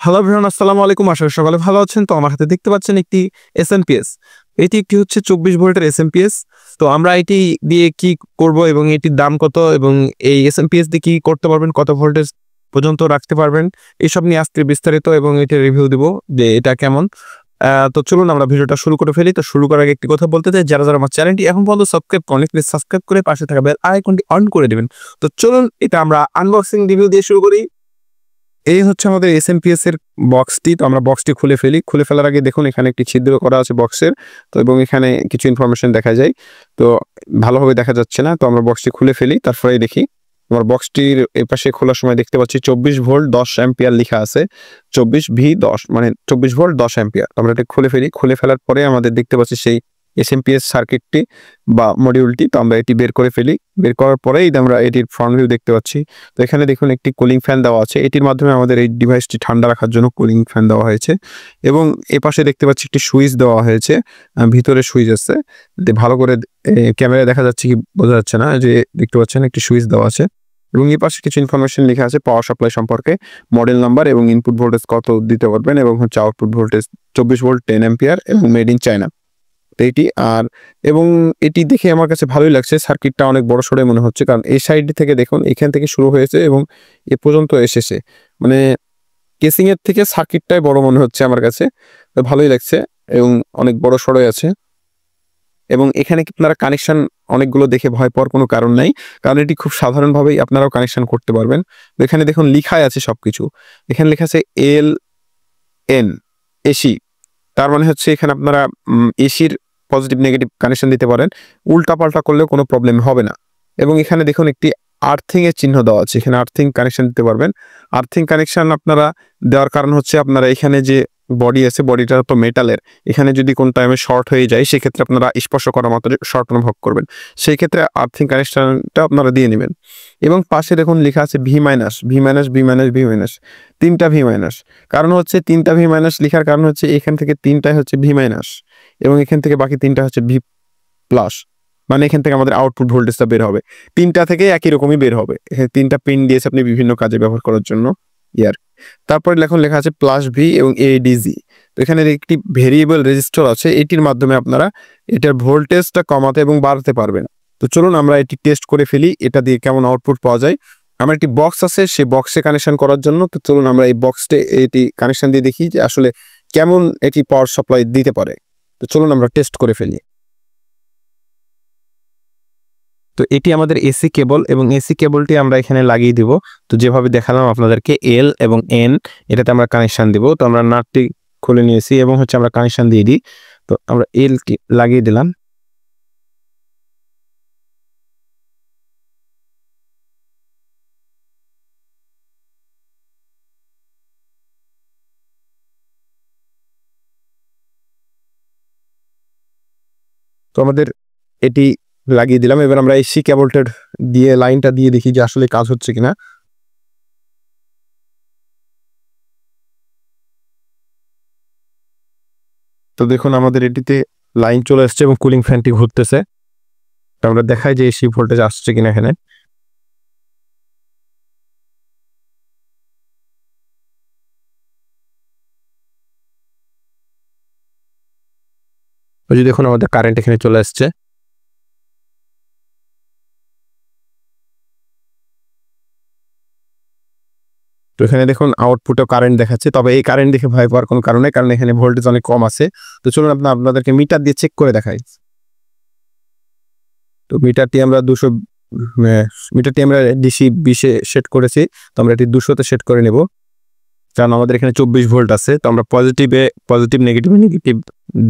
Hello everyone, আসসালামু আলাইকুম। আশা করি সকালে ভালো আছেন। তো আমার হাতে দেখতে পাচ্ছেন একটি এসএমপিএস। এটি একটি হচ্ছে 24 ভোল্টের এসএমপিএস। তো আমরা এটি দিয়ে কি করব এবং এটির দাম কত এবং এই এসএমপিএস দিয়ে কি করতে পারবেন, কত ভোল্টেজ পর্যন্ত রাখতে পারবেন, এইসব নিয়ে আজকে বিস্তারিত এবং এটার রিভিউ দিব যে এটা কেমন। তো চলুন আমরা ভিডিওটা শুরু করে ফেলি। তো শুরু করার আগে একটি কথা বলতে চাই, যারা আমার চ্যানেলটি এখন পর্যন্ত সাবস্ক্রাইব করেনি প্লিজ সাবস্ক্রাইব করে পাশে থাকা বেল আইকনটি অন করে দিবেন। তো চলুন এটা আমরা আনবক্সিং রিভিউ দিয়ে শুরু করি। এই হচ্ছে আমাদের এসএমপিএস এর বক্সটি। তো আমরা বক্সটি খুলে ফেলি। খুলে ফেলার আগে দেখুন এখানে একটি ছিদ্র করা আছে বক্সের। তো এবং এখানে কিছু ইনফরমেশন দেখা যায়। তো ভালোভাবে দেখা যাচ্ছে না। তো আমরা বক্সটি খুলে ফেলি, তারপরে দেখি। আমার বক্সটির এপাশে খোলার সময় দেখতে পাচ্ছি 24 ভোল্ট 10 অ্যাম্পিয়ার লেখা আছে। 24V10 মানে 24 ভোল্ট 10 অ্যাম্পিয়ার। আমরা এটা খুলে ফেলি। খুলে ফেলার পরে আমাদের দেখতে পাচ্ছি সেই এসএমপিএস সার্কিটটি বা মডিউলটি। তো আমরা এটি বের করে ফেলি। বের করার পরেই আমরা এটির ফ্রন্ট ভিউ দেখতে পাচ্ছি। তো এখানে দেখুন একটি কুলিং ফ্যান দেওয়া আছে। এটির মাধ্যমে আমাদের এই ডিভাইসটি ঠান্ডা রাখার জন্য কুলিং ফ্যান দেওয়া হয়েছে এবং এপাশে দেখতে পাচ্ছি একটি সুইচ দেওয়া হয়েছে। ভিতরে সুইচ আছে, ভালো করে ক্যামেরায় দেখা যাচ্ছে কি বোঝা যাচ্ছে না, যে দেখতে পাচ্ছেন একটি সুইচ দেওয়া আছে এবং এই পাশে কিছু ইনফরমেশন লেখা আছে পাওয়ার সাপ্লাই সম্পর্কে, মডেল নাম্বার এবং ইনপুট ভোল্টেজ কত দিতে পারবেন এবং হচ্ছে আউটপুট ভোল্টেজ 24 ভোল্ট 10 অ্যাম্পিয়ার এবং মেড ইন চায়না। এইটি আর এবং এটি দেখে আমার কাছে ভালোই লাগছে। সার্কিটটা অনেক বড় সড়ো মনে হচ্ছে, কারণ এই সাইড থেকে দেখুন এখান থেকে শুরু হয়েছে এবং এ পর্যন্ত এসেছে। মানে কেসিং এর থেকে সার্কিটটাই বড় মনে হচ্ছে আমার কাছে। তো ভালোই লাগছে এবং অনেক বড় সড়োই আছে এবং এখানে আপনারা কানেকশন অনেকগুলো দেখে ভয় পাওয়ার কোনো কারণ নাই, কারণ এটি খুব সাধারণভাবেই আপনারাও কানেকশন করতে পারবেন। তো এখানে দেখুন লিখাই আছে সবকিছু। এখানে লেখা আছে LN এসি, তার মানে হচ্ছে এখানে আপনারা এসির পজিটিভ নেগেটিভ কানেকশন দিতে পারেন। উল্টা পাল্টা করলেও কোনো প্রবলেম হবে না। এবং এখানে দেখুন একটি আর্থিং এর চিহ্ন দেওয়া আছে। এখানে আর্থিং কানেকশন দিতে পারবেন। আর্থিং কানেকশন আপনারা দেওয়ার কারণ হচ্ছে আপনারা এখানে যে বডি আছে, বডিটা তো মেটালের, এখানে যদি কোন টাইমে শর্ট হয়ে যায় সেক্ষেত্রে আপনারা স্পর্শ করা মাত্র শর্ট অনুভব করবেন। সেই ক্ষেত্রে আর্থিং কানেকশনটা আপনারা দিয়ে নেবেন। এবং পাশে দেখুন লেখা আছে V minus V minus V minus V minus, 3টা V মাইনাস। কারণ হচ্ছে 3টা V মাইনাস লেখার কারণ হচ্ছে এখান থেকে 3টাই হচ্ছে V মাইনাস এবং এখান থেকে বাকি 3টা হচ্ছে V প্লাস। মানে এখান থেকে আমাদের আউটপুট ভোল্টেজটা বের হবে। 3টা থেকে একই রকমই বের হবে। এখানে 3টা পিন দিয়েছে আপনি বিভিন্ন কাজে ব্যবহার করার জন্য। তারপরে লেখা আছে প্লাস ভি এবং ADG। তো এখানে একটি ভেরিয়েবল রেজিস্টার আছে, এটির মাধ্যমে আপনারা এটার ভোল্টেজটা কমাতে এবং বাড়াতে পারবেন। তো চলুন আমরা এটি টেস্ট করে ফেলি, এটা দিয়ে কেমন আউটপুট পাওয়া যায়। আমার একটি বক্স আছে, সেই বক্সে কানেকশন করার জন্য। তো চলুন আমরা এই বক্সে এটি কানেকশন দিয়ে দেখি যে আসলে কেমন এটি পাওয়ার সাপ্লাই দিতে পারে। তো চলুন আমরা টেস্ট করে ফেলি। তো এটি আমাদের এসি কেবল এবং এসি কেবলটি আমরা এখানে লাগিয়ে দিব। তো যেভাবে দেখালাম আপনাদেরকে L এবং N, এটাতে আমরা কানেকশন দিব। তো আমরা নাটটি খুলে নিয়েছি এবং হচ্ছে আমরা কানেকশন দিয়ে দিই। তো আমরা L লাগিয়ে দিলাম। তো আমাদের এটি লাগিয়ে দিলাম। এবার আমরা এসি কেবলটা দিয়ে লাইনটা দিয়ে দেখি যে আসলে কাজ হচ্ছে কিনা। তো দেখুন আমাদের এটিতে লাইন চলে আসছে এবং কুলিং ফ্যানটি ঘুরতেছে। তো আমরা দেখাই যে এসি ভোল্টেজ আসছে কিনা এখানে। ওই যে দেখুন আমাদের কারেন্ট এখানে চলে আসছে। তো এখানে দেখুন আউটপুটও কারেন্ট দেখাচ্ছে, তবে এই কারেন্ট দেখে ভয় পাওয়ার কোনো কারণ নেই, কারণ এখানে ভোল্টেজ অনেক কম আছে। তো চলুন আপনাদেরকে মিটার দিয়ে চেক করে দেখাই। তো মিটারটি আমরা DC 20-এ সেট করেছি। তো আমরা এটি 200-তে সেট করে নেব, কারণ আমাদের এখানে 24 ভোল্ট আছে। তো আমরা পজিটিভ নেগেটিভ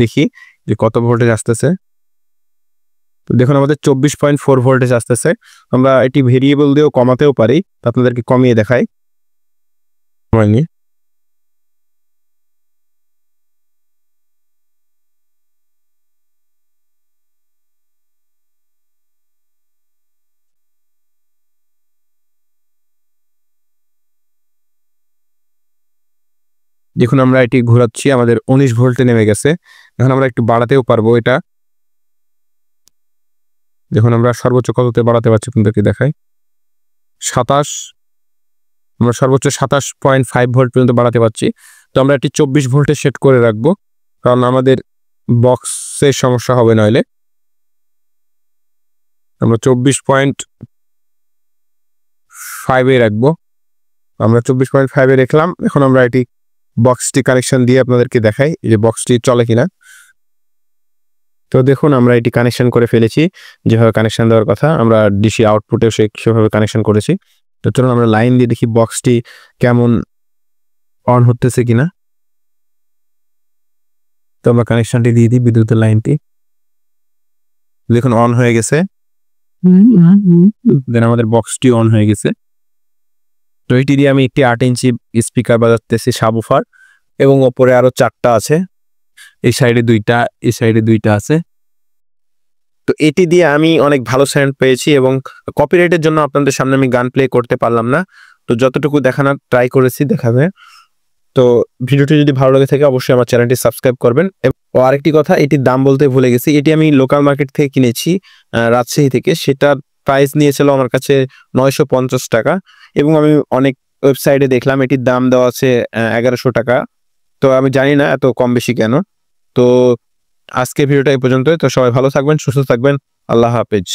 দেখি যে কত ভোল্টেজ আসতেছে। তো দেখুন আমাদের 24.4 ভোল্টেজ আসতেছে। আমরা এটি ভেরিয়েবল দিয়েও কমাতেও পারি। তো আপনাদেরকে কমিয়ে দেখাই। দেখুন আমরা এটি ঘোরাচ্ছি, আমাদের 19 ভোল্টে নেমে গেছে। এখন আমরা একটু বাড়াতেও পারবো এটা। দেখুন আমরা সর্বোচ্চ কততে বাড়াতে পারছি আপনাদেরকে দেখাই। 27 আমরা সর্বোচ্চ 27.5 ভোল্ট পর্যন্ত বাড়াতে পারছি। তো আমরা এটি 24 ভোল্টে সেট করে রাখবো, কারণ আমাদের বক্সের সমস্যা হবে নইলে। আমরা 24.5 রাখবো। আমরা 24.5 রাখলাম। এখন আমরা এটি বক্সটি কানেকশন দিয়ে আপনাদেরকে দেখাই যে বক্সটি চলে কিনা। তো দেখুন আমরা এটি কানেকশন করে ফেলেছি, যেভাবে কানেকশন দেওয়ার কথা আমরা ডিসি আউটপুটেও সেভাবে কানেকশন করেছি। তো চলুন আমরা লাইন দিয়ে দেখি বক্সটি কেমন অন হতেছে কিনা। তো আমরা কানেকশনটি দিয়ে দিই বিদ্যুতের লাইনটি। দেখুন অন হয়ে গেছে, দেন আমাদের বক্সটি অন হয়ে গেছে। তো এটি দিয়ে আমি একটি 8 ইঞ্চি স্পিকার বাজাতেছি সাবউফার, এবং ওপরে আরো 4টা আছে, এই সাইডে 2টা, এই সাইডে 2টা আছে। তো এটি দিয়ে আমি অনেক ভালো সাউন্ড পেয়েছি, এবং কপিরাইটের জন্য আপনাদের সামনে আমি গান প্লে করতে পারলাম না। তো যতটুকু দেখানোর ট্রাই করেছি দেখাবে। তো ভিডিওটি যদি ভালো লাগে থাকে অবশ্যই আমার চ্যানেলটি সাবস্ক্রাইব করবেন। ও আরেকটি কথা, এটির দাম বলতে ভুলে গেছি, এটি আমি লোকাল মার্কেট থেকে কিনেছি, রাজশাহী থেকে। সেটার প্রাইস নিয়েছিল আমার কাছে 950 টাকা, এবং আমি অনেক ওয়েবসাইটে দেখলাম এটির দাম দেওয়া আছে 1100 টাকা। তো আমি জানি না এত কম বেশি কেন। তো আজকে ভিডিওটা এই পর্যন্তই। তো সবাই ভালো থাকবেন, সুস্থ থাকবেন, আল্লাহ হাফেজ।